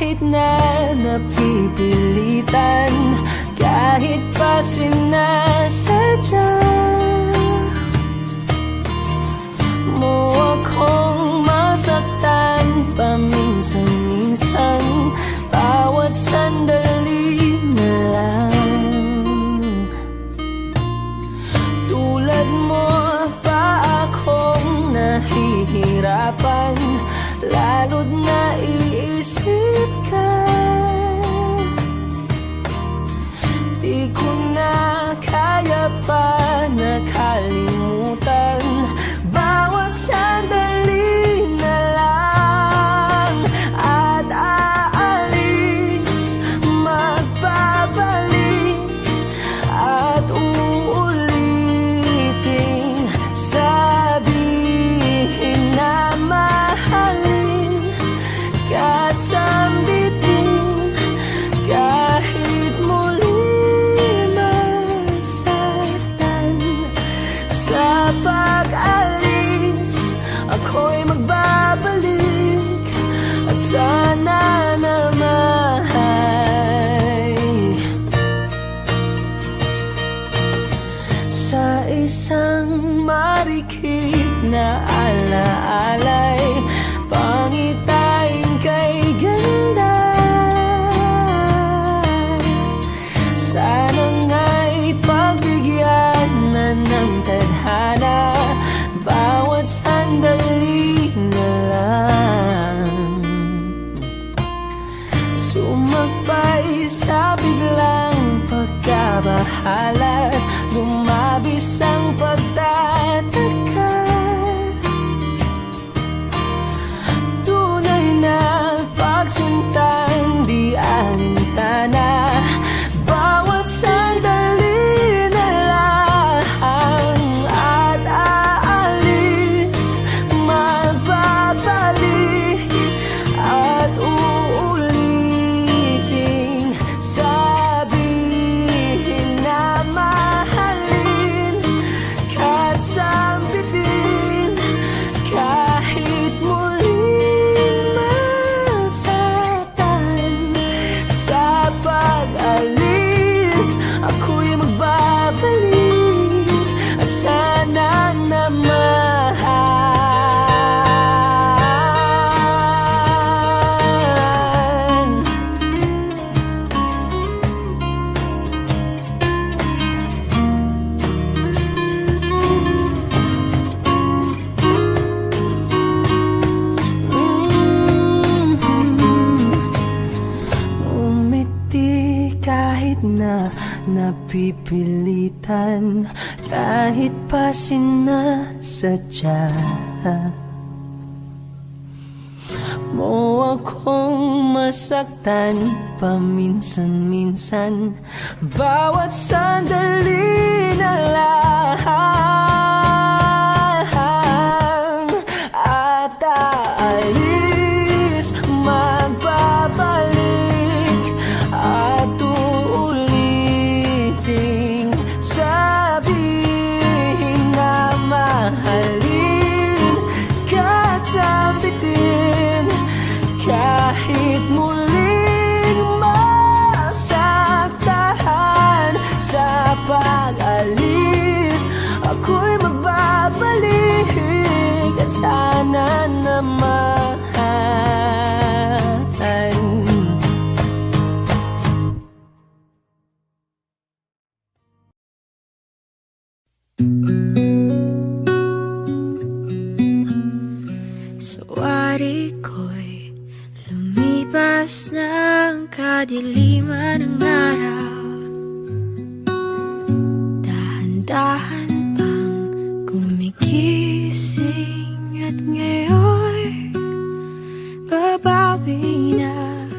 kahit na napipilitan, kahit pa sinasadya mo akong masaktan paminsan-minsan, bawat sandali na lang. Tulad mo pa akong nahihirapan, lalo't naiisip ka. Di ko na kaya pa nakalimutan, bawat sandali na lang. At aalis, magbabalik, at uulitin, sabihin na mahalin ka't sambitin, kahit muli masaktan. Sa pag-alis, ako'y magbabalik, at sana naman sa isang marikit na alaalay, pangitain kay ganda. Sana nga'y pagbigyan na ng tadhana, bawat sandali na lang. Sumakbay sa biglang pagkabahala, lumabis ang pagtataka. Tunay na pagsintang di alintana, bawat sandali na lang. At aalis, magbabalik, at uulitin, sabihin na mahalin ka't sambitin, kahit muling masaktan. Sa pag-alis, ako'y magbabalik, at sana naman umiti kahit na napipilitan, kahit pa sinasadya mo akong masaktan paminsan-minsan, bawat sandali na lang. At aalis, magbabalik, at uulitin, sabihin na mahalin ka't sambitin, kahit muling masaktan. Sa pag-alis, ako'y magbabalik, at sana naman Suwari ko'y lumipas ng kadiliman ng araw, dahan-dahan pang gumigising, at ngayon babawi na.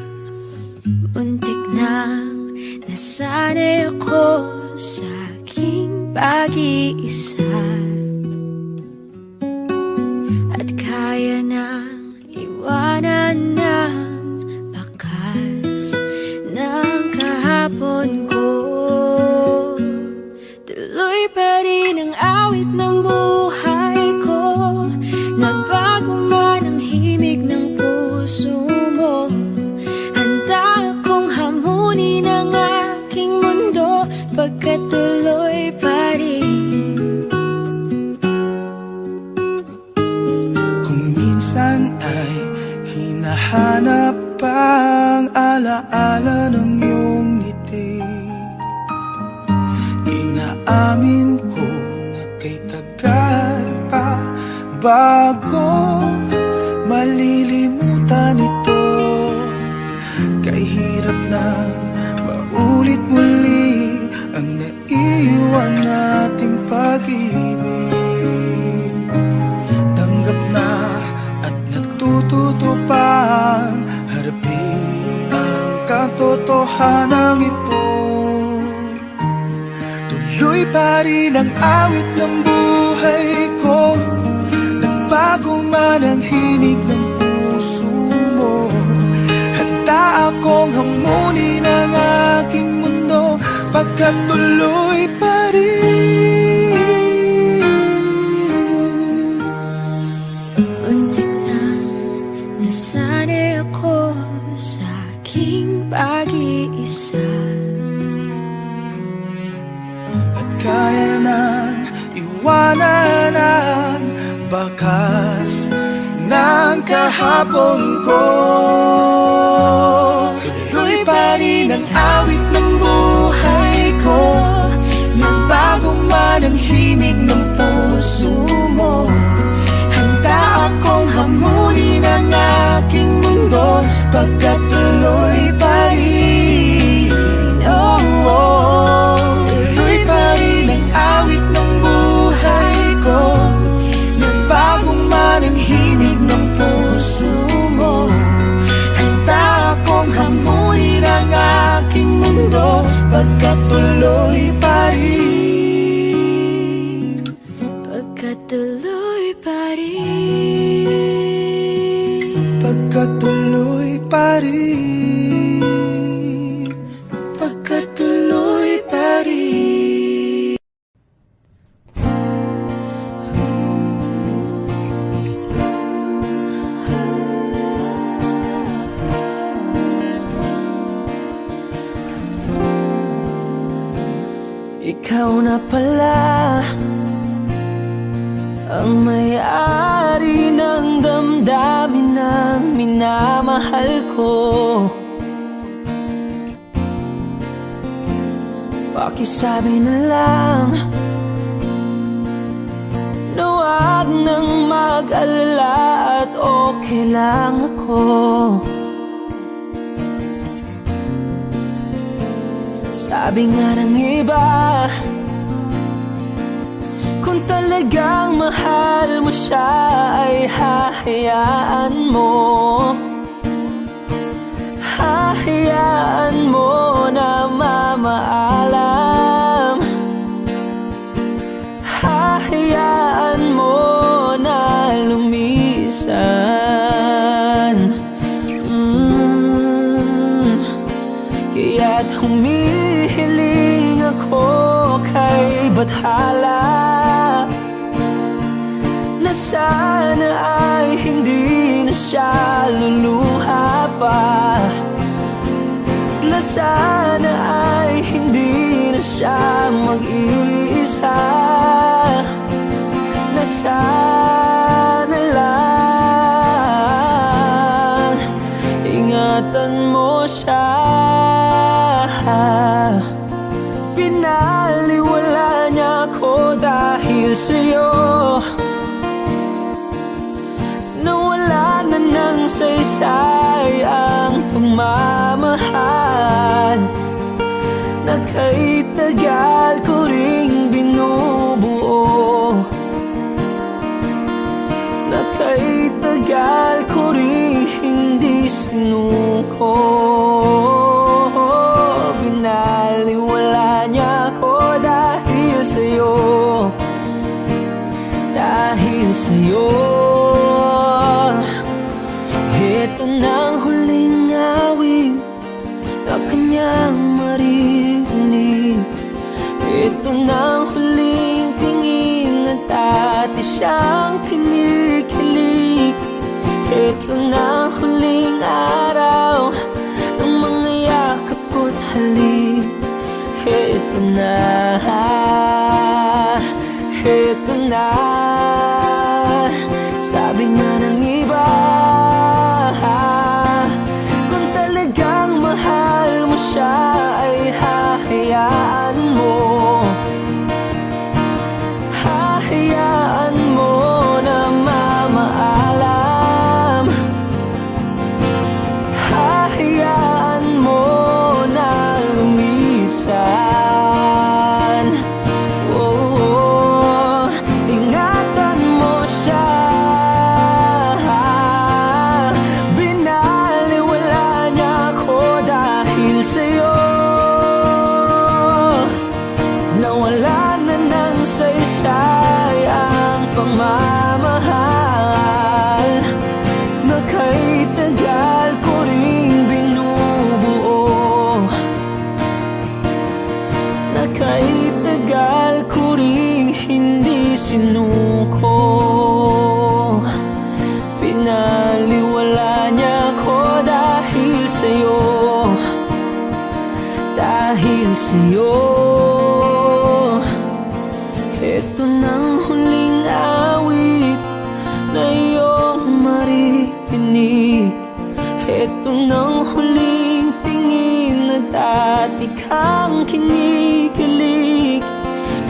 Muntik nang nasanay ako sa aking pag-iisa, at kaya nang iwanan ng bakas ng kahapon ko. Tuloy pa rin ang awit ng buhay ko, nagbago man ang himig ng puso mo, alaala ng iyong ngiti. Inaamin ko na kay tagal pa bago malilimutan ito. Kay hirap na maulit muli ang naiwan nating pag-ibig. Tanggap na at natututo pang harapin ang katotohanan ito. Tuloy pa rin ang awit ng buhay ko, nagbago man ang himig ng puso mo. Handa akong hamunin ang aking mundo, pagkat tuloy pa rin. Untik lang nasanay ako sa aking pag-iisa, At kaya nang iwanan ang bakas ng kahapon ko. Tuloy pa rin ang awit ng buhay ko, nagbago man ang himig ng puso mo. Handa akong hamunin ang aking mundo, pagkat tuloy pa rin. Oh, oh. Tuloy pa rin ang awit ng buhay ko, nagbago man ang himig ng puso mo. Handa akong hamunin ang aking mundo, pagkat tuloy pa rin. pagkat tuloy pa rin. Pagkat tuloy pa rin. Pagkat tuloy pa rin. Ikaw na pala ang may-ari ng damdamin ng minamahal ko. Pakisabi na lang na wag nang mag-alala at okay lang ako. Sabi nga ng iba, kung talagang mahal mo siya ay hahayaan mo. Hahayaan mo na mamaalam. Hahayaan mo na lumisan. Kaya't humihiling ako kay Bathala na sana ay hindi na siya luluha pa, na sana ay hindi na siya mag-iisa, na sana lang ingatan mo siya. Pinaliwala niya ako dahil sa'yo, nawala na ng saysay ang pagmamahal na kay tagal ko ring binubuo, na kay tagal ko ring hindi sinuko. Binaliwala niya ako dahil sa'yo, dahil sa'yo. Ito na ang huling awit na kanyang maririnig. Ito na ang huling tingin at dati siyang kinikilig. Ito na ang huling araw sa'yo. Ito nang huling awit na iyong maririnig. Ito nang huling tingin na dati kang kinikilig.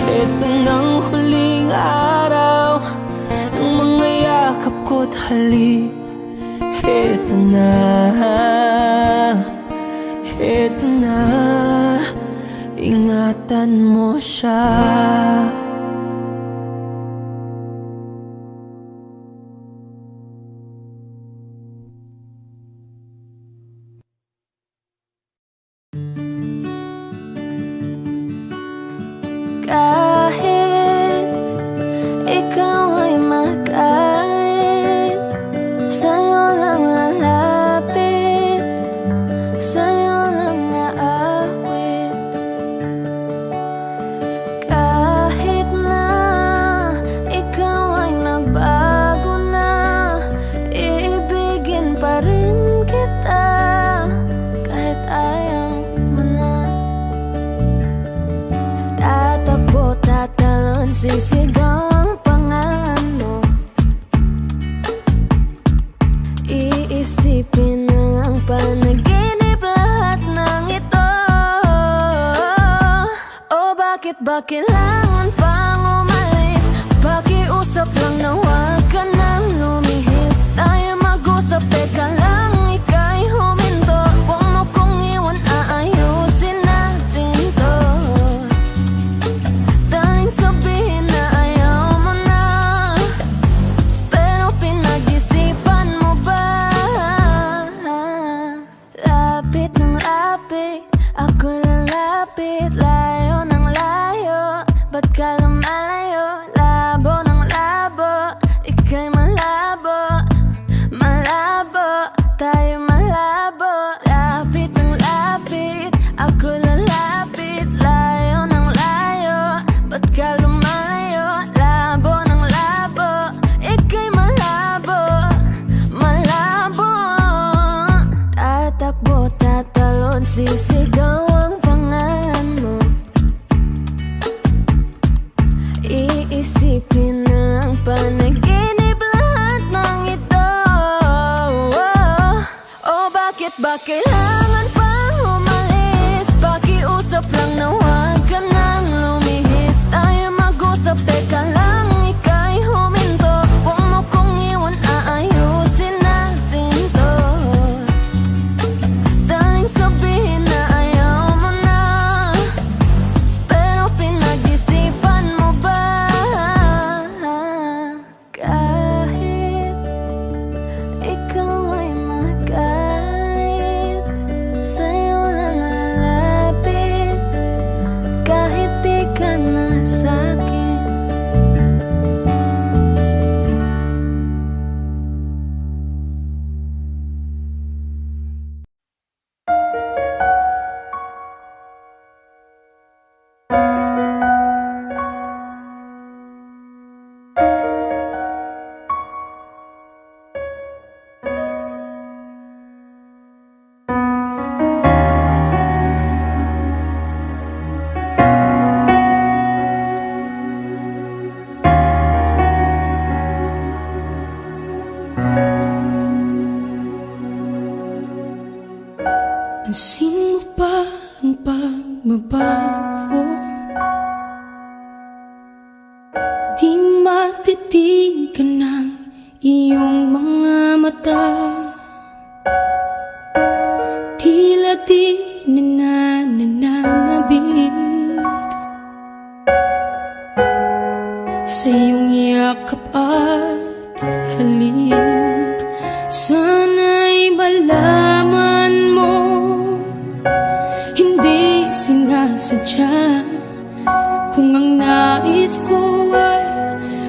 Ito nang huling araw ng mga yakap ko't halik. Ito na, ingatan mo siya. Kahit ikaw ay magalit, sa'yo lang lalapit, sa'yo lang aawit. Kahit na ikaw ay nagbago na, iibigin pa rin kita kahit ayaw mo na. Tatakbo, tatalon, sisigaw ang pangalan mo. Iisipin na lang panaginip lahat ng ito. O bakit ba kailangan pang umalis? Pakiusap lang na huwag ka nang lumihis. Tayo mag-usap, teka lang, ika'y huminto. Huwag mo kong iwan, aayusin natin to. Daling sabihin na ayaw mo na, pero pinag-isipan mo ba? Lapit ng lapit, ako lalapit. Layo ng layo, ba't ka lumalayo? Labo ng labo, ika'y malabo. Malabo, tayo malabo. Lapit ng lapit, ako lalapit. Layo ng layo, ba't ka lumalayo? Labo ng labo, ika'y malabo. Malabo. Tatakbo, tatalon, sisigaw ang pangalan mo. Iisipin na lang panaginip lahat ng ito. O bakit ba kailangan pang umalis? Pakiusap lang na huwag ka nang lumihis. Tayo mag-usap, teka lang, ika'y huminto. Huwag mo kong iwan, aayusin natin to. Daling sabihin na ayaw mo na, pero pinag-isipan mo ba? Kahit ikaw ay magalit, sa'yo lang lalapit. Kahit di ka na sa'kin. Pansin mo ba ang pagbabago? Di matitigan ng iyong mga mata. Tila di nananabig sa iyong yakap at halik. Sana'y malaman mo, hindi sinasadya. Kung ang nais ko ay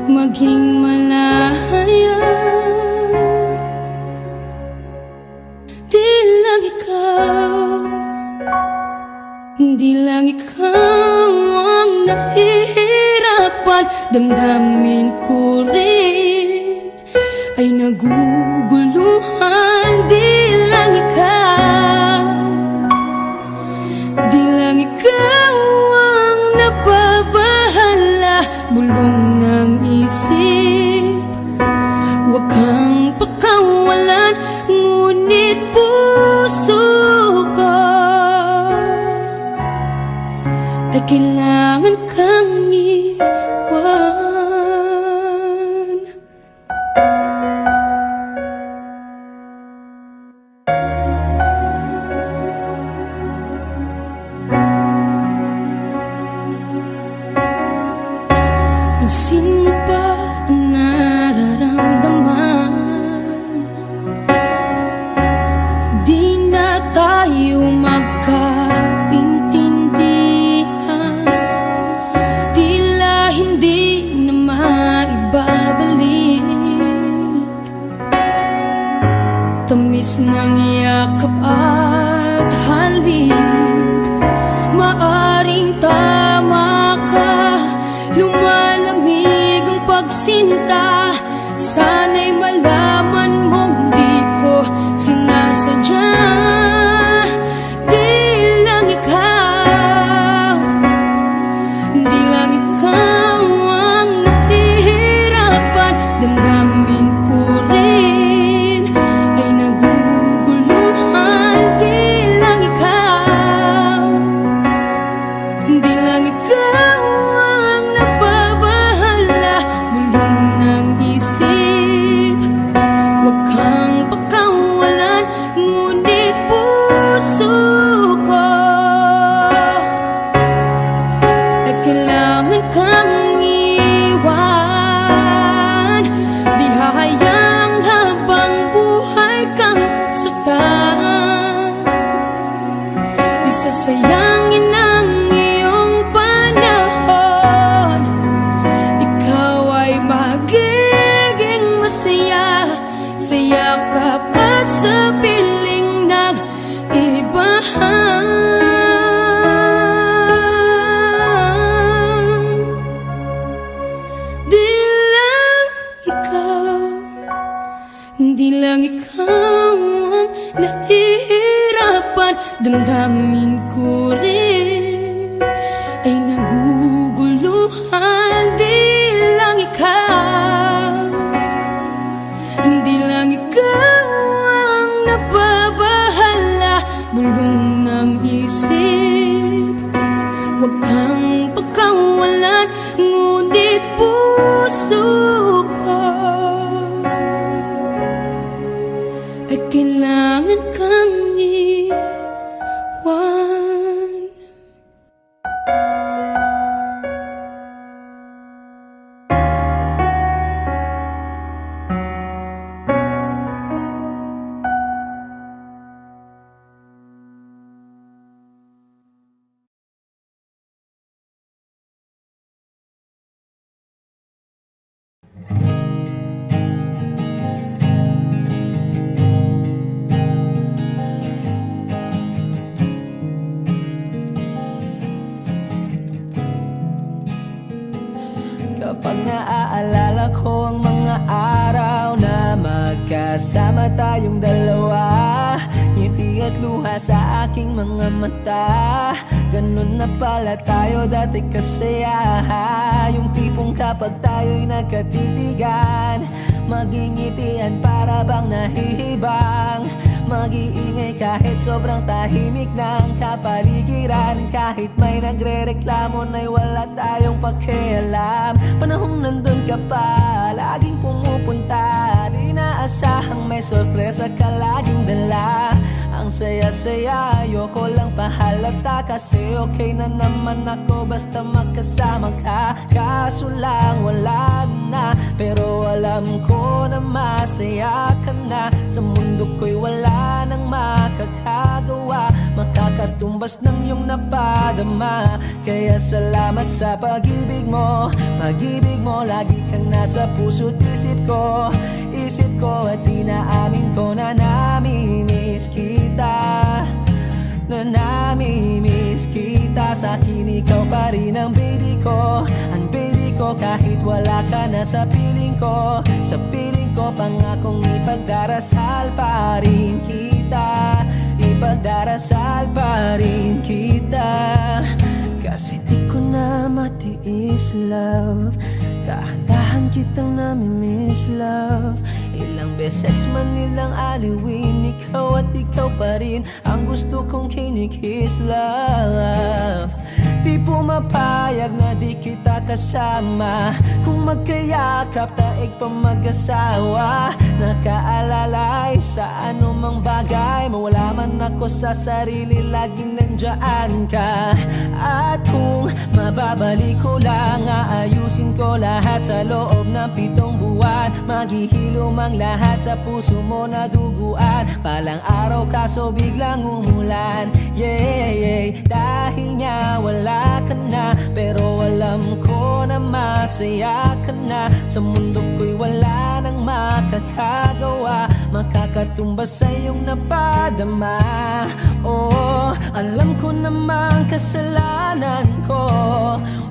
maging malaya, di lang ikaw, di lang ikaw ang nahihirapan. Damdamin ko rin ay naguguluhan. Di lang ikaw, di lang ikaw kailangan kang iwan. Pansin mo ba ang nararamdaman? Di na tayo magkaintindihan, tila hindi na maibabalik. Tamis ng yakap at halik, maaring tama ka. Lumalamig ang pagsinta, sana'y malaman mong di ko sinasadya. Di lang ikaw, di lang ikaw ang nahihirapan. Damdamin ko rin ay naguguluhan. Di lang ikaw, di lang ikaw ang napabahala. Bulong ng isip, huwag kang pakawalan. Ngunit puso ko ay kailangan kang iwan. Di hahayang habang buhay kang saktan. Di sasayangin ang iyong panahon. Ikaw ay magiging masaya sa yakap at sa piling ng iba. Di lang ikaw, di lang ikaw ang nahihirapan. Damdamin ko rin ay naguguluhan. Di lang ikaw, di lang ikaw ang napabahala. Bulong ng isip, huwag kang pagkawalan. Ngunit puso ko ay kailangan kang iwan. Kapag naaalala ko ang mga araw na magkasama tayong dalawa, ngiti at luha sa aking mga mata. Ganun na pala tayo dati kasaya. Yung tipong kapag tayo'y nagkatitigan, magingitian para bang nahihibang. Mag-iingay kahit sobrang tahimik ng kapaligiran. Kahit may nagre-reklamo na'y wala tayong pakialam. Panahong nandun ka pa, laging pumupunta. Di naasahang may sorpresa ka laging dala. Ang saya-saya, ayoko lang pahalata. Kasi okay na naman ako basta magkasama ka. Kaso lang wala na, pero alam ko na masaya ka na. Sa mundo ko'y wala nang makakagawa, makakatumbas ng iyong napadama. Kaya salamat sa pag-ibig mo. Pag-ibig mo, lagi kang nasa puso't isip ko. Isip ko at inaamin ko na namimiss kita. Na namimiss kita. Sa akin ikaw pa rin ang baby ko. Ang baby ko kahit wala ka na sa piling ko. Sa piling ko pangakong ipagdarasal pa rin kita. Ipagdarasal pa rin kita. Kasi di ko na matiis love. Dahan-dahan kitang namimiss love. Ilang beses man nilang aliwin, ikaw at ikaw pa rin ang gusto kong kinikiss love. Di pumapayag na di kita kasama. Kung magkayakap taig pa mag-asawa. Nakaalalay sa anumang bagay. Mawala man ako sa sarili, laging nandyan ka. At kung mababalik ko lang, aayusin ko lahat sa loob ng 7 buwan. Maghihilom ang lahat sa puso mo na duguan. Palang araw kaso biglang umulan. Yeah, dahil nga wala ka na, pero alam ko na masaya ka na. Sa mundo ko'y wala nang makakagawa, makakatumbas sa iyong napadama. Oh, alam ko namang kasalanan ko,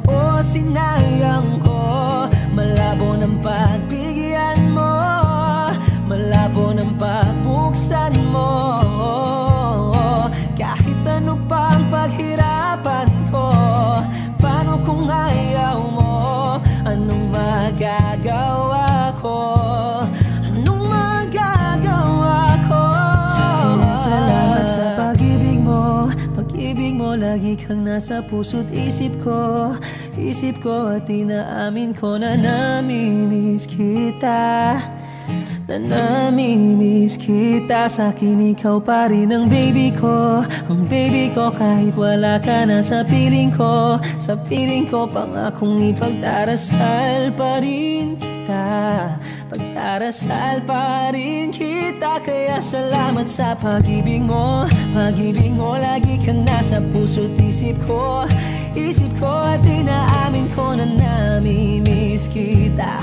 oh, sinayang ko. Malabo ng pagbigyan mo, malabo ng pagbuksan mo. Kahit ano pang paghirapan ko, paano kung ayaw mo? Anong magagawa ko? Anong magagawa ko? Salamat sa pag-ibig mo. Pag-ibig mo, lagi kang nasa puso't isip ko. Isip ko at inaamin ko na namimiss kita. Na namimiss kita. Sa'kin ikaw pa rin ang baby ko. Ang baby ko kahit wala ka na sa piling ko. Sa piling ko pangakong ipagdarasal pa rin kita. Pagdarasal pa rin kita. Kaya salamat sa pag-ibig mo. Pag-ibig mo, lagi kang nasa puso't isip ko. Isip ko at inaamin ko na namimiss kita.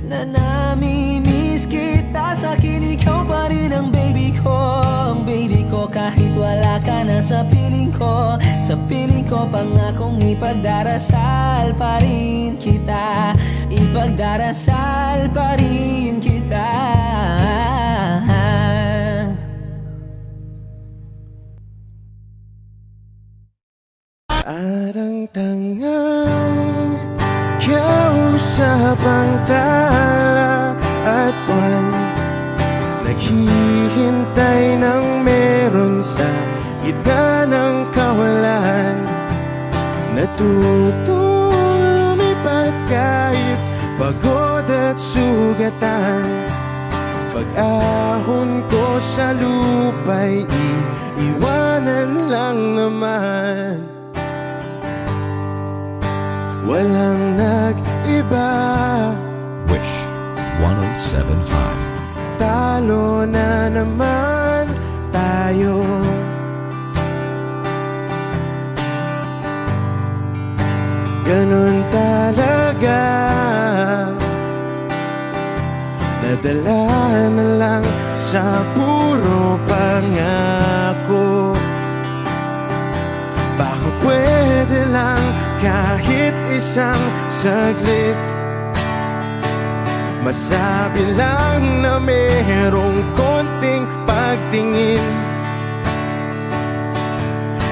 Na namimiss kita. Sa'kin ikaw pa rin ang baby ko. Ang baby ko kahit wala ka na sa piling ko. Sa piling ko pangakong ipagdarasal pa rin kita. Ipagdarasal pa rin kita. At ang tangang kausap ang tala at buwan, naghihintay ng meron sa gitna ng kawalan. Natutong lumipad kahit pagod at sugatan. Pag-ahon ko sa lupa'y iiwanan lang naman. Walang nag-iba. Wish 107.5. Talo na naman tayo. Ganun talaga. Nadala na lang sa puro pangako. Baka pwede lang kahit isang saglit, masabi lang na merong konting pagtingin.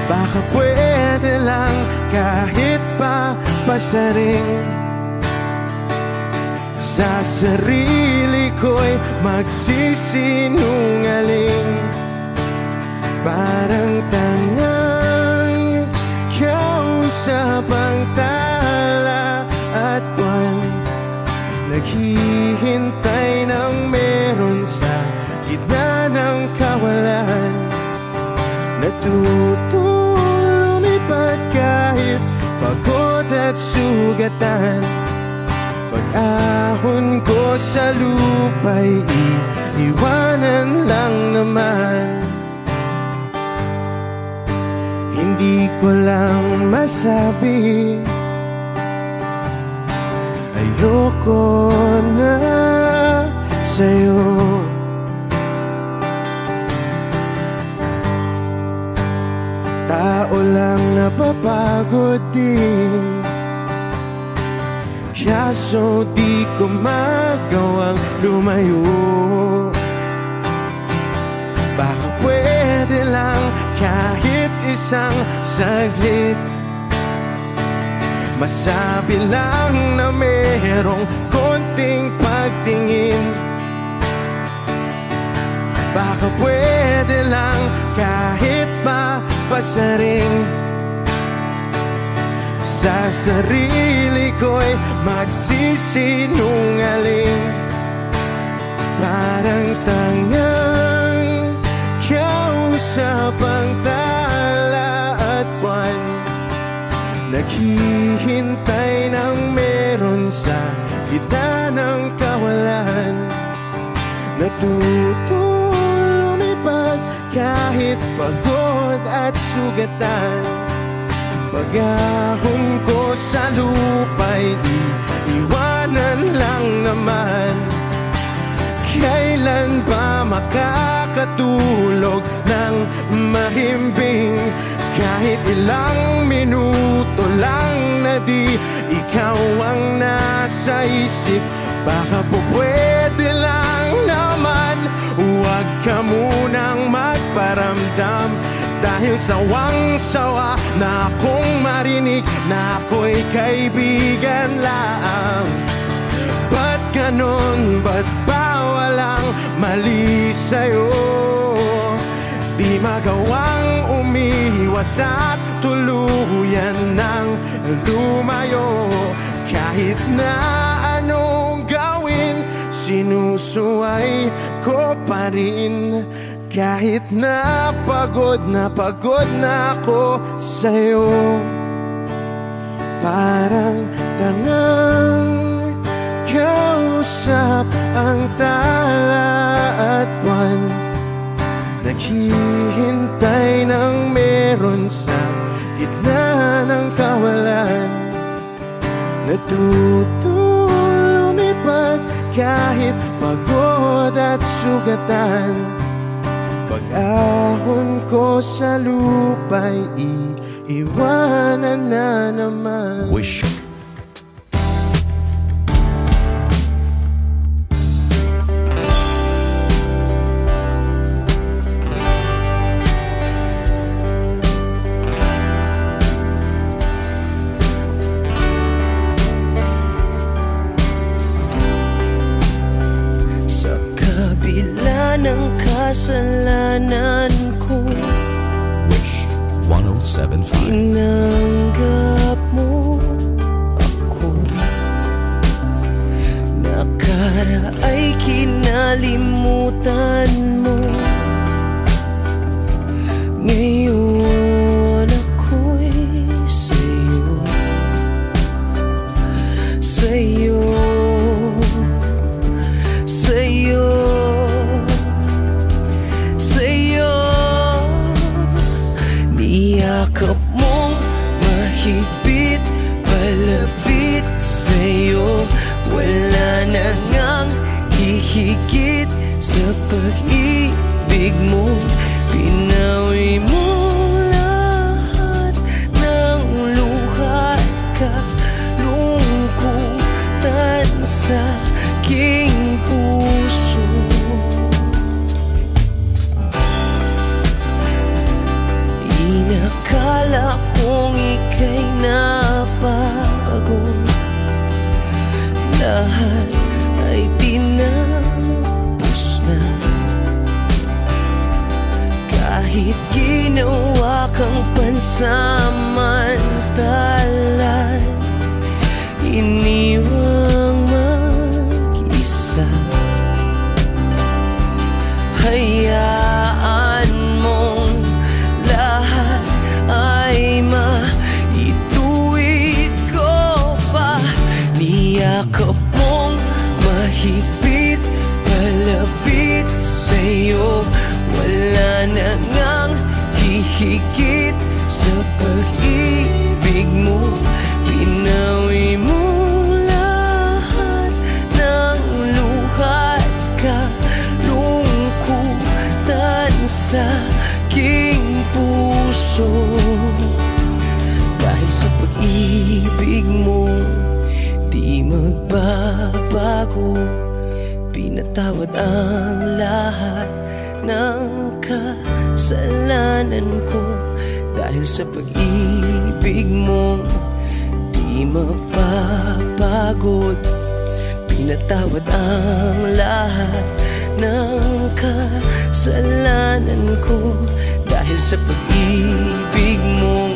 Baka pwede lang kahit pa pasaring. Sa sarili ko'y magsisinungaling. Parang tangang kausap ang tala at buwan, naghihintay ng meron sa gitna ng kawalan. Natutong lumipad kahit pagod at sugatan. Pag-ahon ko sa lupa'y iiwanan lang naman. Hindi ko lang masabi, ayoko na sa'yo. Tao lang napapagod din, kaso di ko magawang lumayo. Baka pwede lang kahit isang saglit, masabi lang na merong konting pagtingin. Baka pwede lang kahit mapasaring. sa sarili ko'y magsisinungaling. Parang tangang kausap ang tala at buwan, naghihintay ng meron sa gitna ng kawalan. Natuto lumipad kahit pagod at sugatan. Pag-ahon ko sa lupa'y iiwanan lang naman. Kailan ba makakatulog ng mahimbing? Kahit ilang minuto lang na di ikaw ang nasa isip. Baka po pwede lang naman, huwag ka munang magparamdam. Dahil sawang-sawa na akong marinig na ako'y kaibigan lang. Ba't ganon? Ba't ba walang mali sa'yo? Di magawang umiwas at tuluyan ng lumayo. Kahit na anong gawin, sinusuway ko pa rin. Kahit na pagod na ako sa'yo. Parang tangang kausap ang tala at buwan, naghihintay ng meron sa gitna ng kawalan. Natuto lumipad kahit pagod at sugatan. Pag-ahon ko sa lupa'y iiwanan na naman. Wish. Sa kabila ng kasalanan ko, Wish 1075. tinanggap mo ako. Nakaraay kinalimutan mo. Ngayon ako'y sa'yo, sa'yo, sa'yo, sa'yo. Niyakap mong mahigpit, palapit sa'yo. Wala na ngang hihigit sa pag-ibig mo. Pinawi mo lahat ng luha at kalungkutan sa aking puso. Inakala kong ika'y nabago, lahat ay tinapos na. Kahit ginawa kang pansamantalan, iniwang mag-isa. Hayaan mong lahat ay maituwid ko pa. Niyakap mong mahigpit, palapit sa'yo. Wala na ngang hihigit sa pag-ibig mo. Pinawi mo lahat ng luha at kalungkutan sa aking puso. Dahil sa pag-ibig mo di magbabago, pinatawad ang lahat ng kasalanan ko. Dahil sa pag-ibig mo di mapapagod, pinatawad ang lahat ng kasalanan ko. Dahil sa pag-ibig mo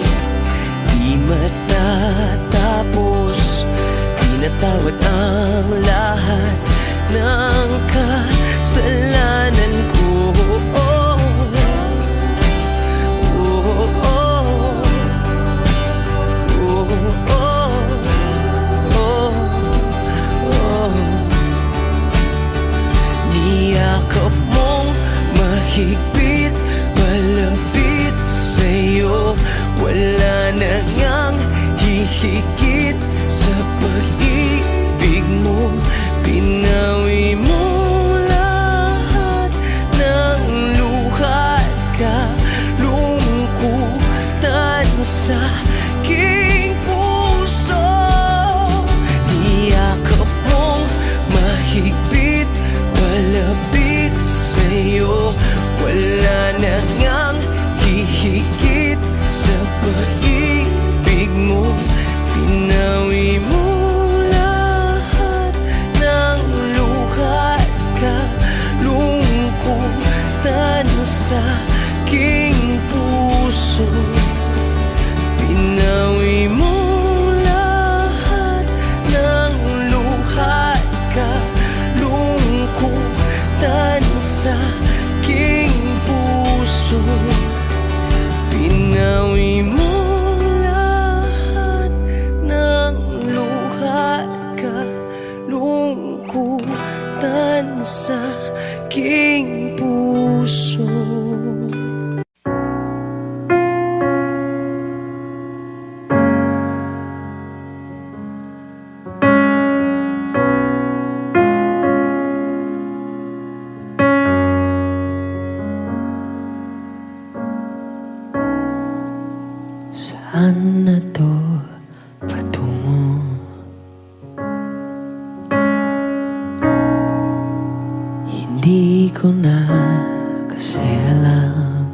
di matatapos. Pinatawad ang lahat ng kasalanan ko. Niyakap mong mahigpit, malapit sa'yo. Wala na ngang hihigit sa pag-ibig mo. Pinawi mo lahat ng luha at kalungkutan sa aking puso. Niyakap mong mahigpit, malapit sa'yo. Wala na ngang hihigit sa pag-ibig mo. Pinawi mo lahat ng luha at kalungkutan sa aking puso. Pinawi mo lahat ng luha at kalungkutan sa aking puso. Pinawi mo lahat ng luha at kalungkutan sa aking puso. Saan na to patungo? Hindi ko na kasi alam.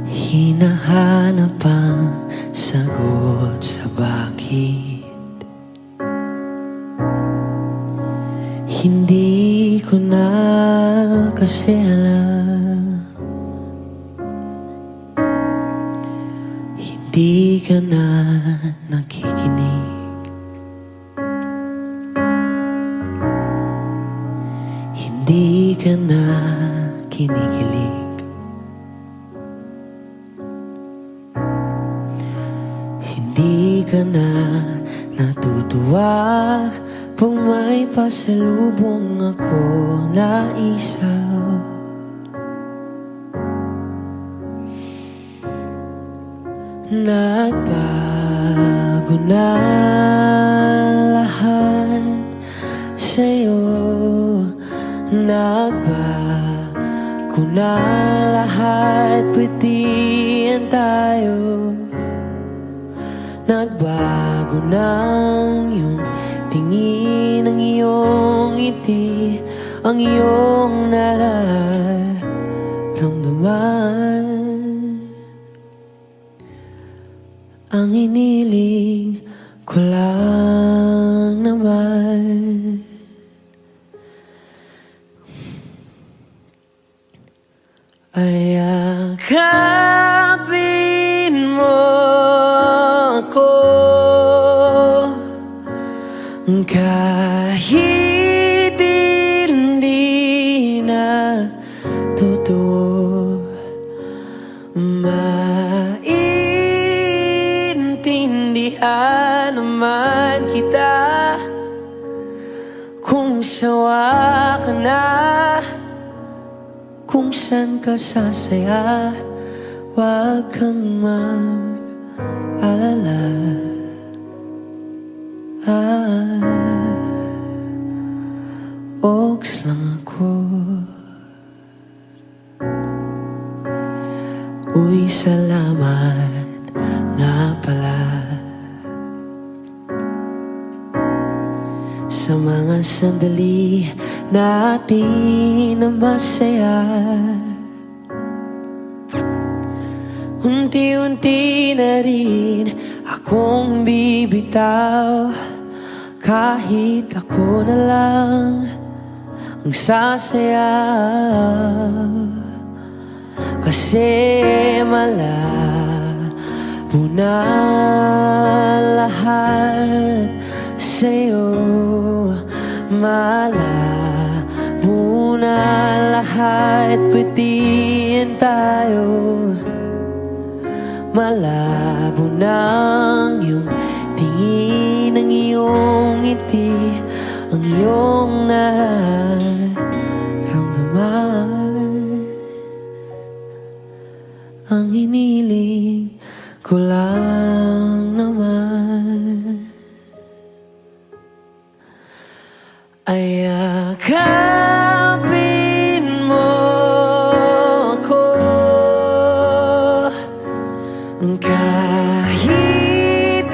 Hinahanap ang sagot sa bakit. Hindi ko na kasi alam. Di ka na nakikinig. Hindi ka na kinikilig. Hindi ka na natutuwa pag may pasalubong ako na isaw. Nagbago na lahat sa'yo. Nagbago na lahat, pwedihan tayo. Nagbago na ang iyong tingin, ang iyong ngiti, ang iyong nararamdaman. Ang iniling ko lang naman ay yakapin mo ako kahit hindi na totoo. Maintindihan naman kita kung sawa ka na, kung saan ka sasaya. Huwag kang mag-alala. Oks lang ako. Uy, salamat nga pala sa mga sandali natin na masaya. Unti-unti na rin akong bibitaw, kahit ako na lang ang sasayaw. Kasi malapit una lahat sa'yo. Malabo na lahat, pwedeng tayo. Malabo nang iyong tingin, ang iyong ngiti, ang iyong nararamdaman. Ang hiniling ko lang naman ay yakapin mo ako, kahit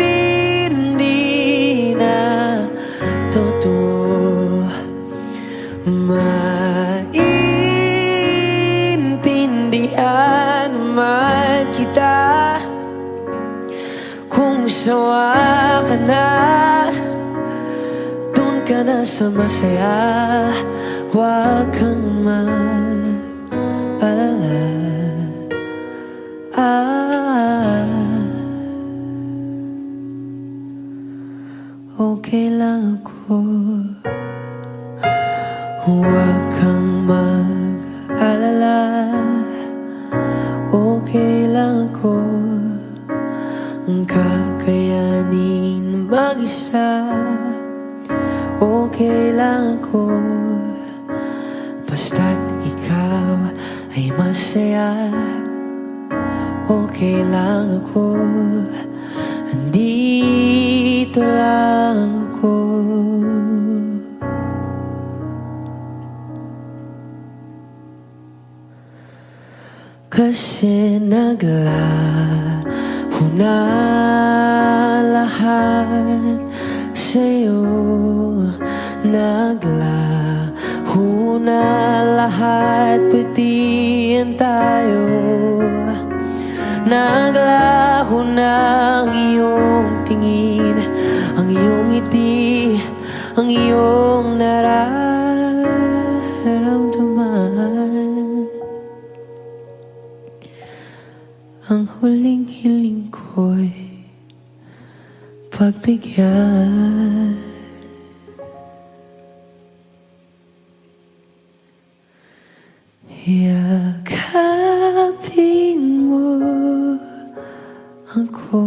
hindi na totoo. Maintindihan man kita kung sawa ka na, doon ka na sa masaya. Huwag kang mag-alala. Okay lang ako. Huwag kang mag-alala. Okay lang ako. Kakayanin mag-isa. Okay lang ako. Basta't ikaw ay masaya. Okay lang ako. Andito lang ako. Kasi naglaho na lahat sa'yo. Naglaho na lahat, pwedeng tayo. Naglaho na ang iyong tingin, ang iyong ngiti, ang iyong nararamdaman. Ang huling hiling ko'y pagbigyan. Yakapin mo ako,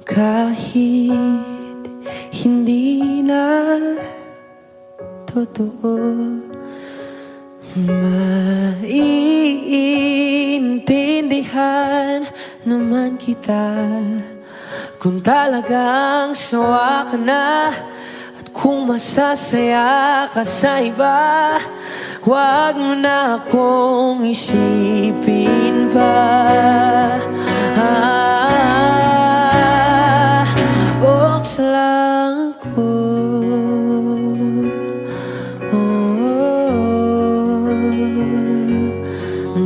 kahit hindi na totoo. Maiintindihan naman kita kung talagang sawa ka na, at kung masasaya ka sa iba. Huwag mo na akong isipin pa. Oks lang ako.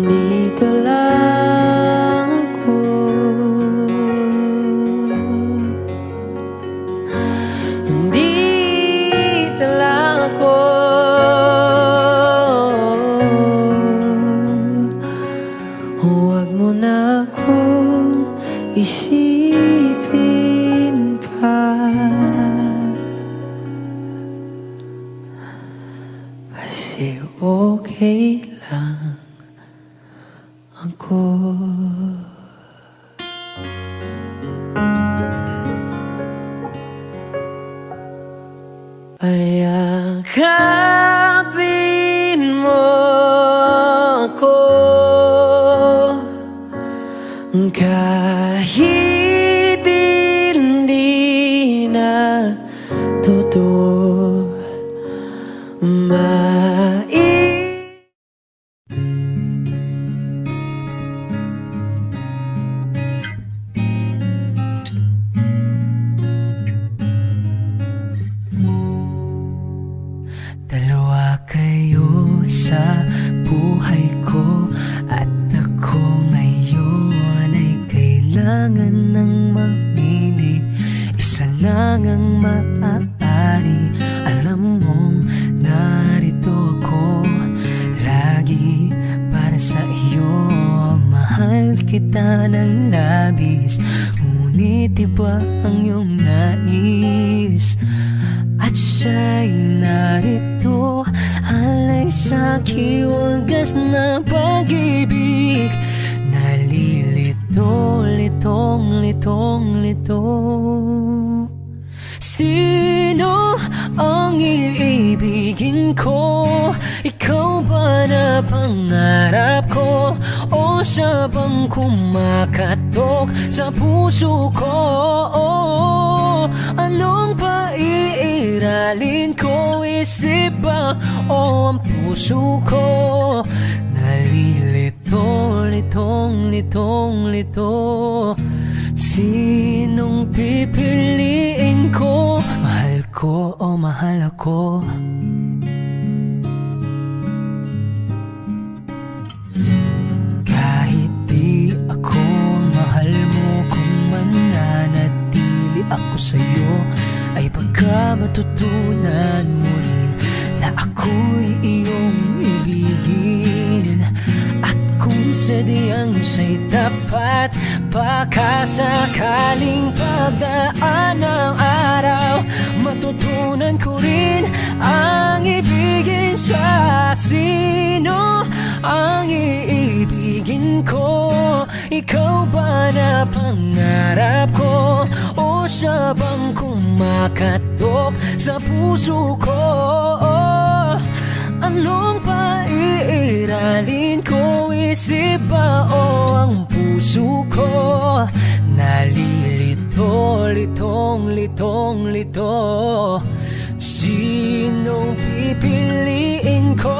Dito lang ako. Dito lang ako. Huwag mo na akong isipin pa. Kasi okay lang ako. Ay yakapin mo ako, kahit hindi na totoo. Dalawa kayo sa buhay ko, at ako ngayon ay kailangan ng mamili. Isa lang ang maaari. Alam mong narito ako lagi para sa iyo. Mahal kita ng labis, ngunit iba ang iyong nais. At siya'y narito, alay sa'king wagas na pag-ibig. Nalilito, litong, litong, lito. Sino ang iibigin ko? Ikaw ba na pangarap ko? O siya bang kumakatok sa puso ko? Anong paiiralin ko? Isip ba o ang puso ko? Nalilito, litong, litong, lito. Sinong pipiliin ko? Mahal ko o mahal ako? Kahit di ako mahal mo, kung mananatili ako sa'yo, ay baka matutunan mo rin na ako'y iyong ibigin. At kung sadyang siya'y tapat, baka sakaling pagdaan ng araw, matutunan ko rin ang ibigin siya. Sino ang iibigin ko? Ikaw ba na pangarap ko? O siya bang kumakatok sa puso ko? Anong paiiralin ko? Isip ba o ang puso ko? Nalilito, litong, litong, lito. Sinong pipiliin ko?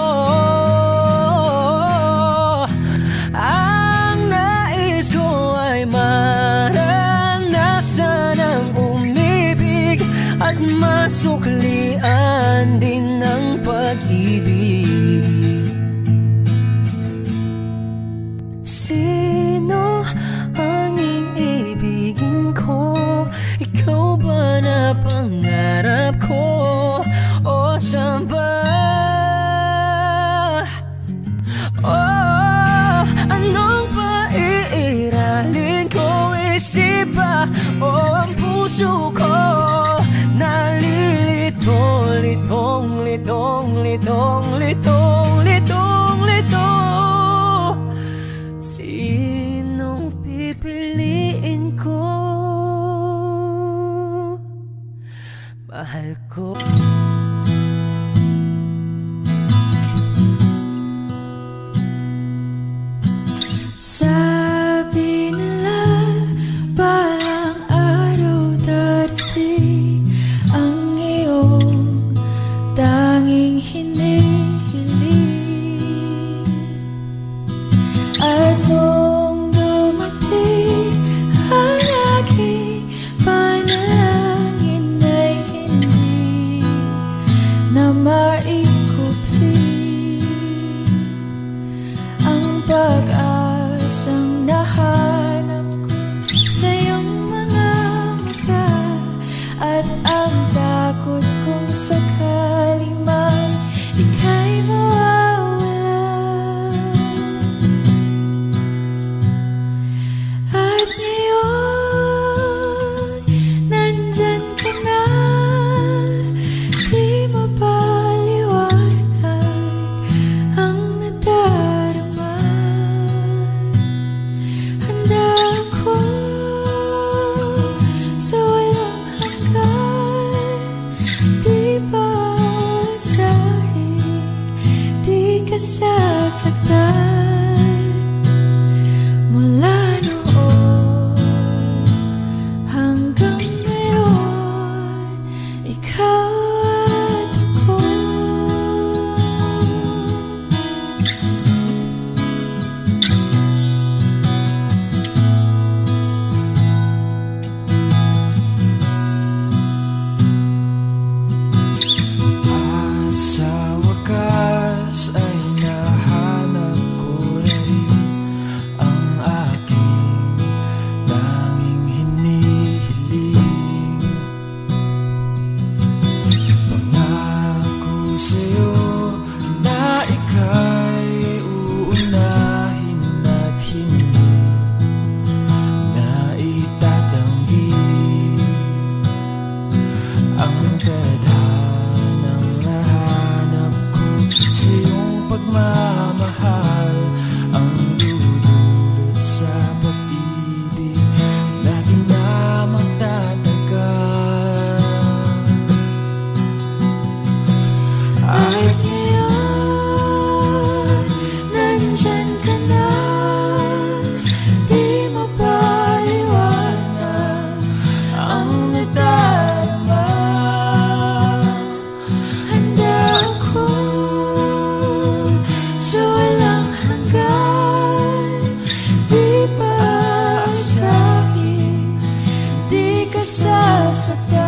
Ang nais ko ay maranasan ang umibig at masuklian din ng pag-ibig. Sino ang iibigin ko? Ikaw ba na pangarap ko? O siya ba? Oh, anong paiiralin ko? Isip ba o ang puso ko? Nalilito, litong, litong, litong, litong, litong, litong. Sinong pipiliin ko? Mahal ko. Sabi nila balang araw darating ang iyong tanging hinihiling. At nung dumating ang aking panalangin ay hindi na maikupli ang pag-asang nahanap ko sa iyong mga mata. At ang takot kong sakali man ika'y mawawala. At ngayon, nandyan ka na, di mapaliwanag ang nadarama. Handa ako sa walang hanggan, di paasahin, di ka sasaktan. Mula noon hanggang ngayon, ikaw at ako. Sa wakas ay nahanap ko pagmamahal ang dudulot sa pag-ibig natin na magtatagal. At ngayon, nandyan ka na, di mapaliwanag Ang nadarama, handa ako sa walang hanggan. Di paasahin, di ka sasaktan.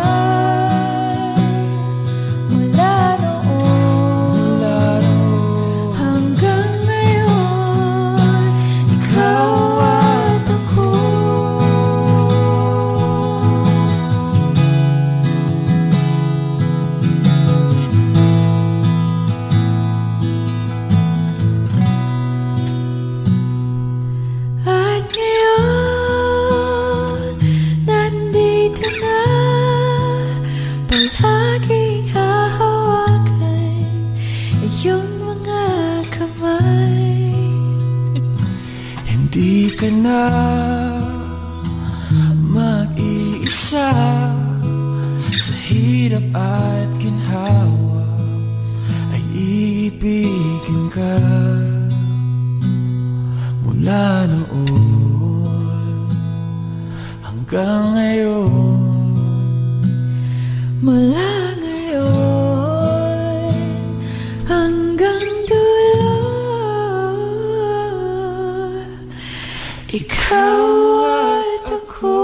Mula noon mula noon hanggang ngayon, ikaw at ako. At ngayon, nandito na, palaging hahawakan iyong mga kamay. hindi ka na mag-iisa sa hirap at ginhawa, ay iibigin ka mula noon hanggang ngayon. Mula ngayon hanggang dulo, ikaw at ako.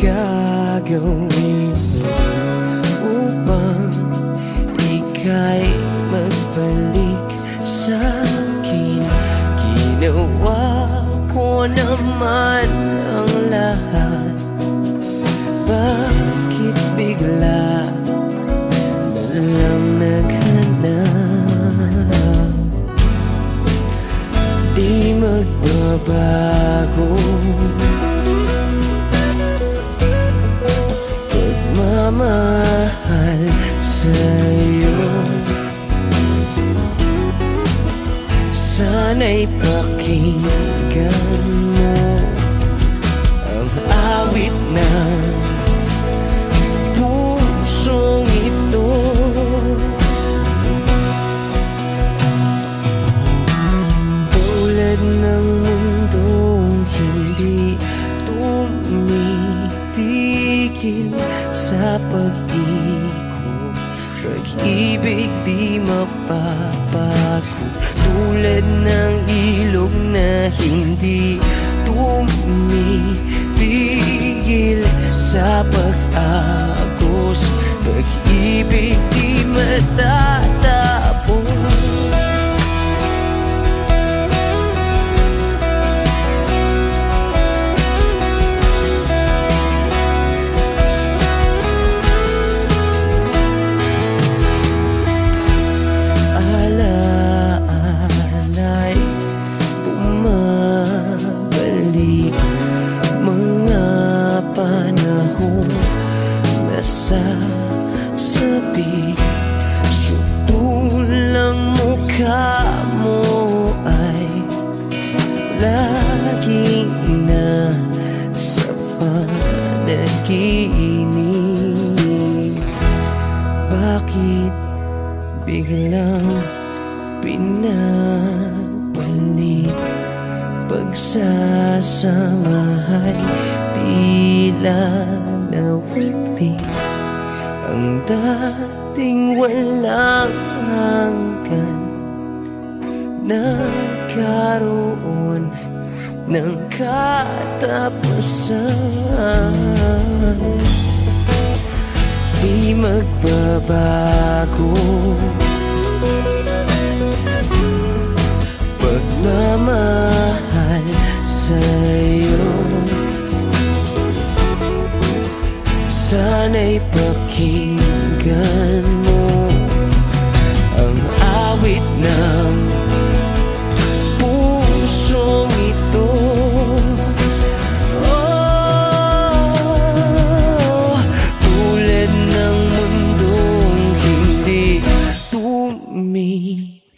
gagawin mo upang ika'y magbalik sa akin? Ginawa ko naman ang lahat, bakit bigla na lang naghanap? Di magbabago pagmamahal sa'yo. Sana'y pakinggan mo ang awit ng pusong ito. Tulad ng mundong hindi tumitigil sa pag-ikot, pag-ibig di mapapago. Tulad ng ilog na hindi tumitigil sa pag-agos, pag-ibig di matatapos. Sasabi, sutulang mukha mo ay laging nasa panaginip. Bakit biglang pinabalik? Pagsasamahay tila nawagli, ang dating walang hanggan nagkaroon ng katapusan. Di magbabago pagmamahal sa'yo. Sana'y pakinggan mo ang awit ng pusong ito. Oh, tulad ng mundong hindi tumitigil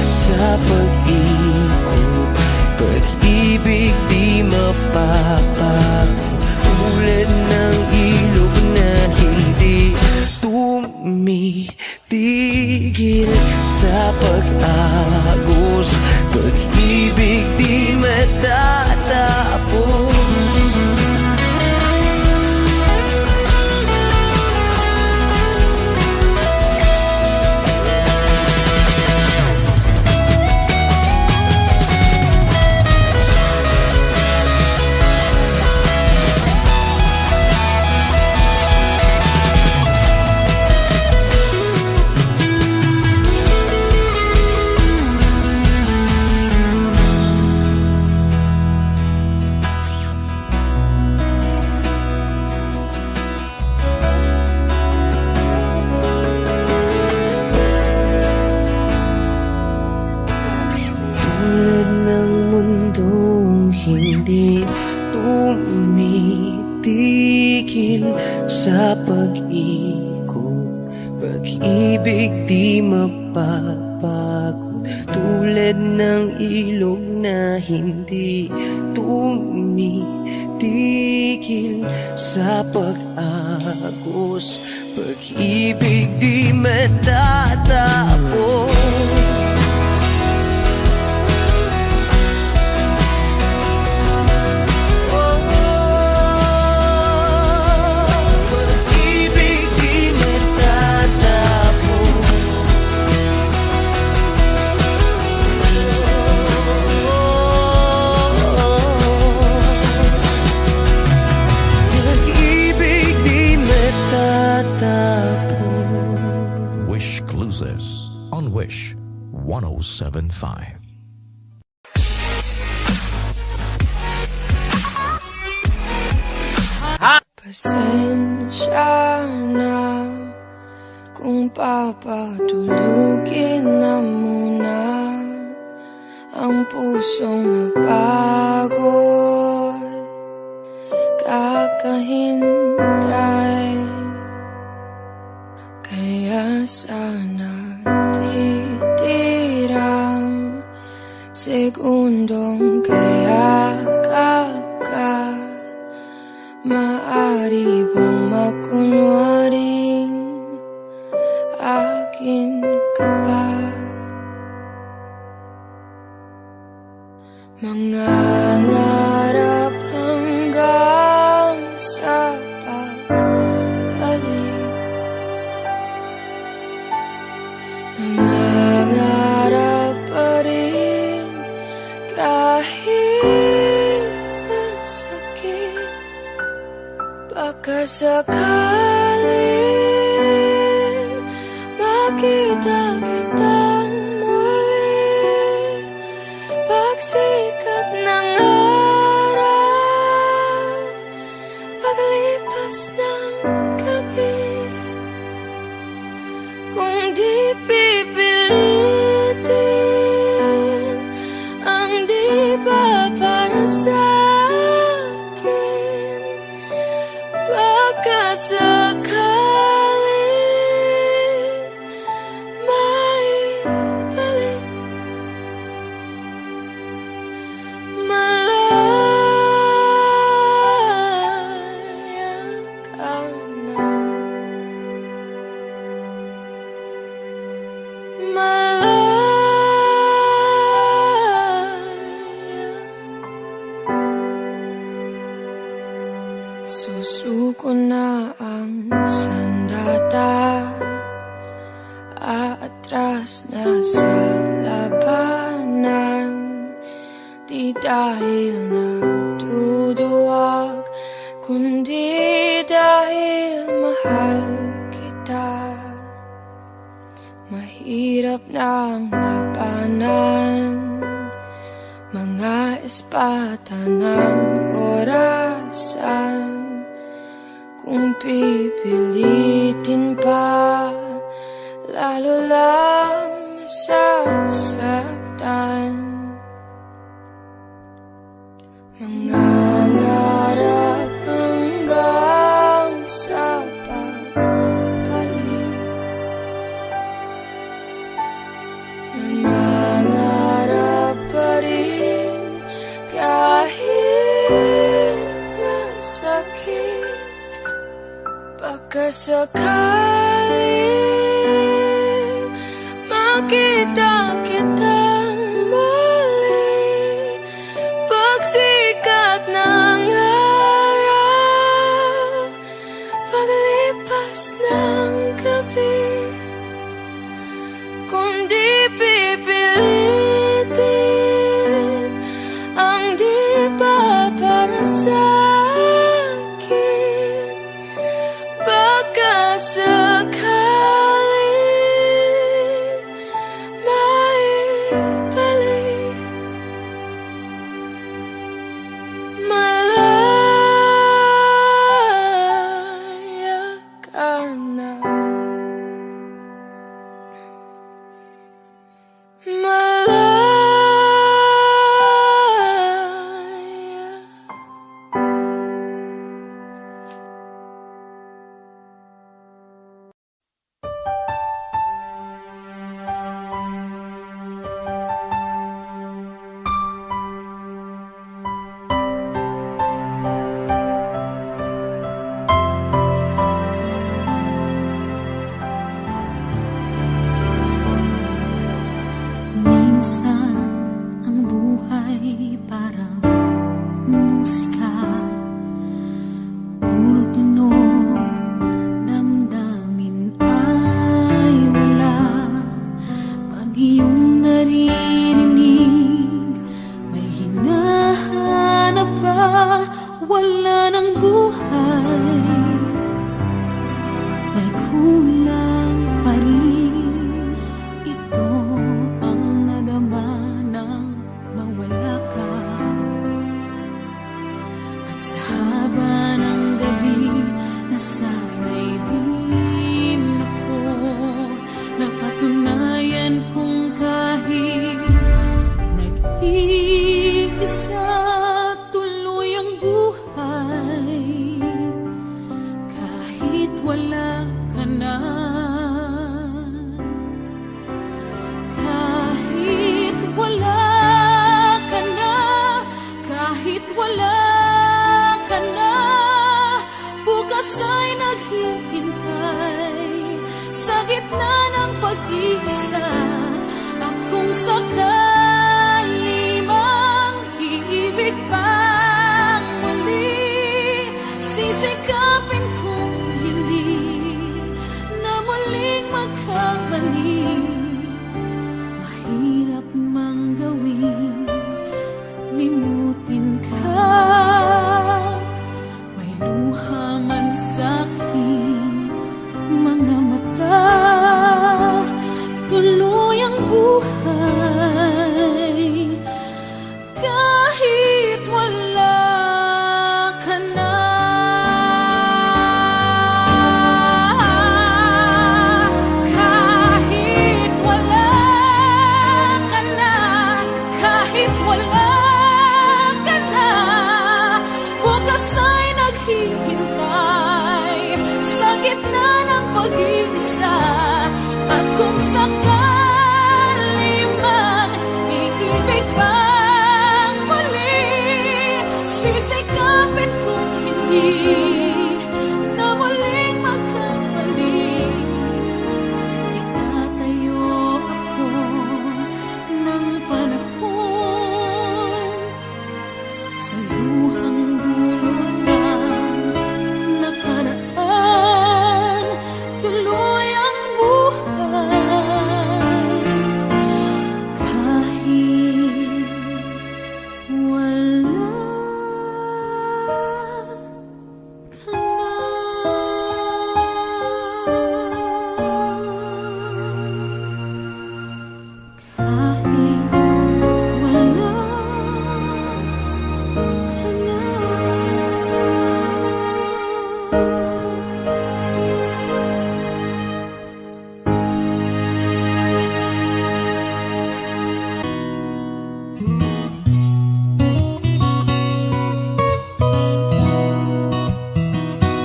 sa pag-ikot, pag-ibig di mapapago. Tulad ng ilog na hindi tumitigil sa pag-agos, pag-ibig di matatapos. Hindi tumitigil sa pag-ikot, pag-ibig di mapapagod. Tulad ng ilog na hindi tumitigil sa pag-agos, pag-ibig di matatapos. Roses on Wish 107.5. Pasensya na kung papatulugin na muna ang pusong napagod, kakahintay. Kaya sana titirang segundong kayakap ka. Maari bang makunwaring akin ka pa? Mangangarap hanggang sa pagpalit, nangangarap pa rin kahit masakit. Baka sakaling makita kitang muli, pagsikat ng araw, paglipas ng gabi. Kung di pipilitin ang di ba para sa'kin, baka sakaling maibalik. Malaya ka na, malaya. Susuko na ang sandata, aatras na sa labanan. Di dahil naduduwag, kundi dahil mahal kita. Mahirap na ang labanan, mga espata ng orasan. Kung pipilitin pa, lalo lang masasaktan. Mangangarap hanggang sa pagpalit, nangangarap pa rin kahit masakit. Baka sakaling makita kitang muli, pagsikat ng araw, paglipas ng gabi. Kung di pipilitin ang di ba para sa'kin, baka sakaling maibalik. Malaya ka na, na. Kahit wala ka na, kahit wala ka na, bukas ay naghihintay sa gitna ng pag-iisa. At kung sakali mang iibig pang muli, sisikapin kong hindi na muling magkamali. Mahirap mang gawin, limutin ka, may luha man sa'king mga mata, tuluyang buhay kahit wala ka na. Kahit wala ka na, kahit wala ka na, bukas ay naghihintay sa gitna ng pag-iisa. At kung sakali man iibig pang muli, sisikapin kong hindi na muling magkamali. Itatayo ako ng panahon sa luhang dulot ng nakaraan, tuluyang buhay kahit wala ka na. Kahit wala ka na.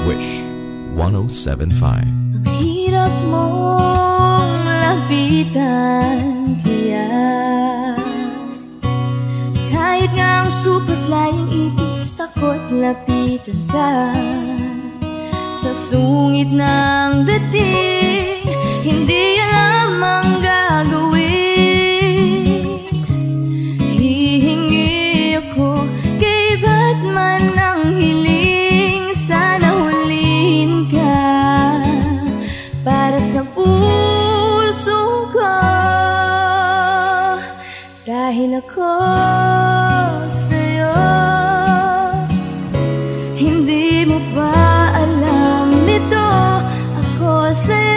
Wish 1075. Ang hirap mong lapitan, kaya kahit nga ang super flying ibis, takot lapitan ka. Sa sungit ng dating, hindi alam ang gagawin. Hihingi ako kay Batman ng hiling, sana huliin ka para sa puso ko. Dahil ako sa'yo, hindi mo ba alam nito? Ako sa'yo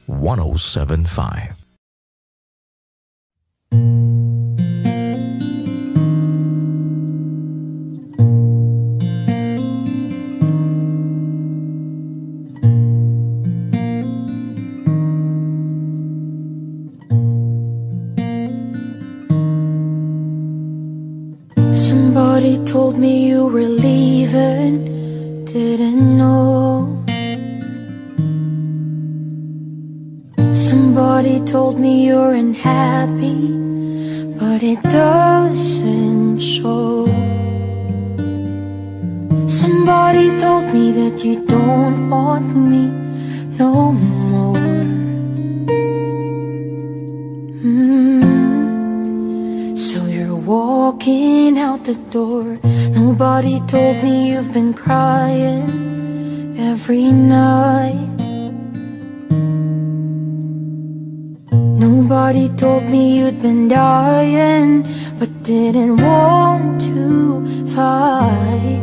1075. Somebody told me you were leaving, didn't know. Somebody told me you're unhappy, but it doesn't show. Somebody told me that you don't want me no more. So you're walking out the door. Nobody told me you've been crying every night. Nobody told me you'd been dying, but didn't want to fight.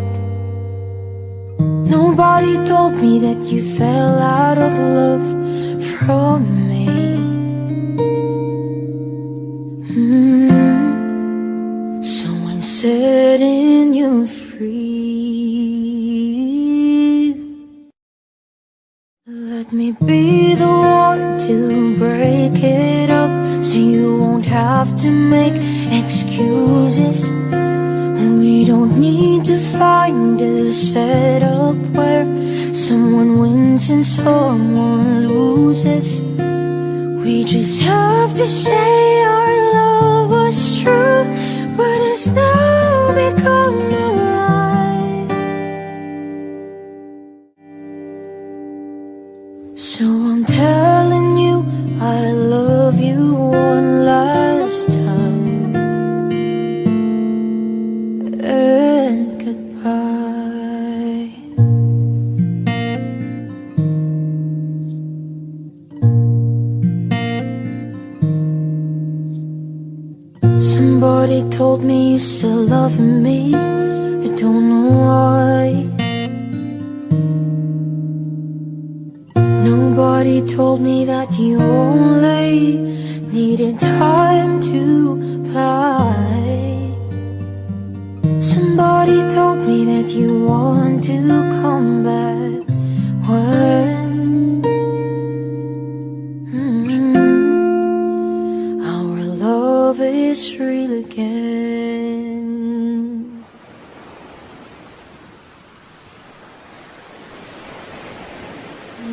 Nobody told me that you fell out of love from me. So I'm setting you free. Let me be the one to break it up, so you won't have to make excuses. We don't need to find a setup where someone wins and someone loses. We just have to say our love was true, but it's now become a lie. So I'm telling you I love you one last time, and goodbye. Somebody told me you still love me, I don't know why. Nobody told me that you only needed time to fly. Somebody told me that you want to come back when our love is real again.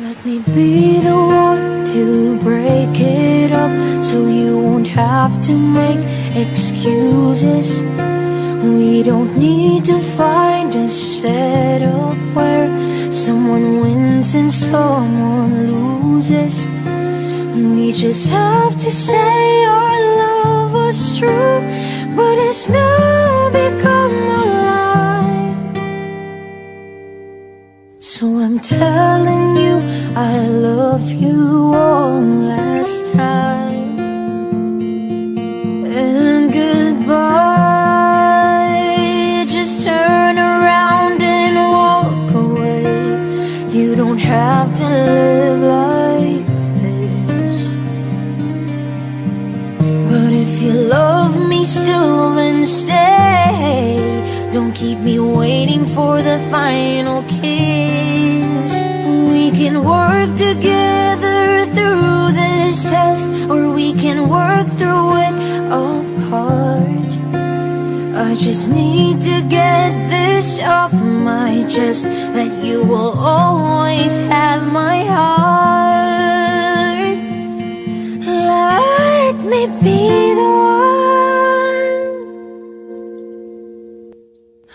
Let me be the one to break it up, so you won't have to make excuses. We don't need to find a setup where someone wins and someone loses. We just have to say our love was true, but it's now become a lie. So I'm telling you I love you one last time, and goodbye. Just turn around and walk away. You don't have to live like this. But if you love me still, then stay. Don't keep me waiting for the final kiss. We can work together through this test, or we can work through it apart. I just need to get this off my chest, that you will always have my heart. Let me be the one.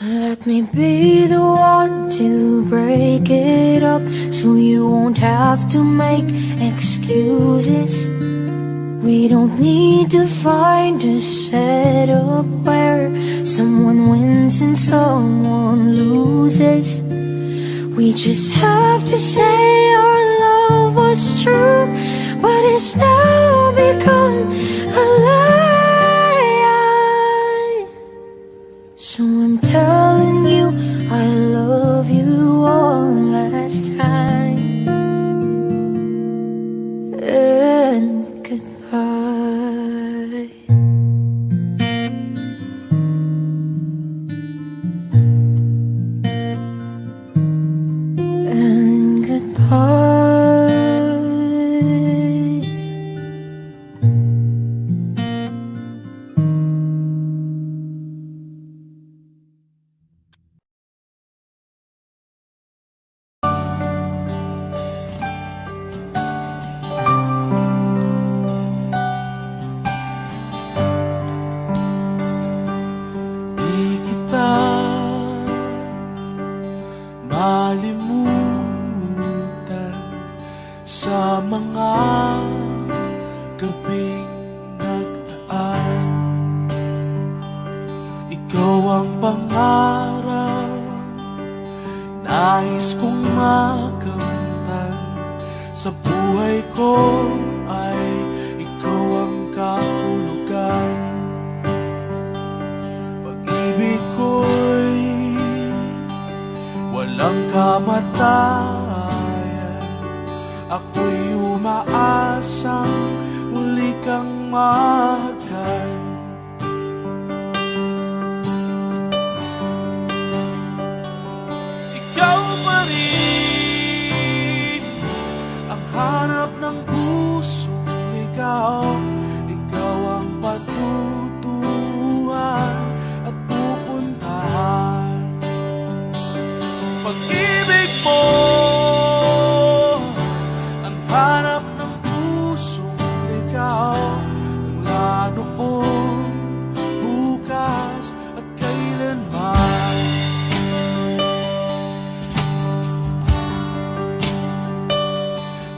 Let me be the one to break it up, so you won't have to make excuses. We don't need to find a setup where someone wins and someone loses. We just have to say our love was true, but it's now become a lie. So I'm telling you I love you one last time, and goodbye. And goodbye. Malimutan sa mga gabing nagdaan. Ikaw ang pangarap, nais kong makamtan. Sa buhay ko ay ikaw ang kahulugan. Pag-ibig ko'y walang kamatayan. Ako'y umaasang muli kang mahagan. Ikaw pa rin ang hanap ng pusong ligaw. Ikaw ang patutuhan at pupuntahan. Pag-ibig mo ang hanap ng pusong ligaw. Mula noon, bukas at kailanman.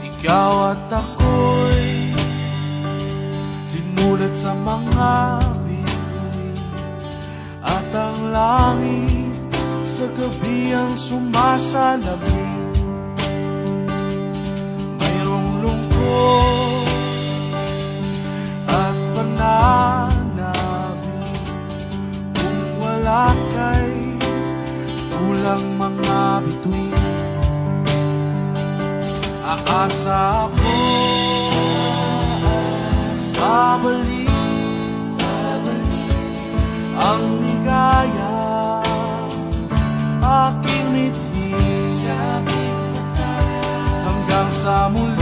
Ikaw at ako'y sinulat sa mga bituin. At ang langit sa gabi ang sumasalamin. Mayroong lungkot at pananabik. Kung wala kay kulang mga bituin. Aasa ako babalik ang ligaya aking mithin hanggang sa muli.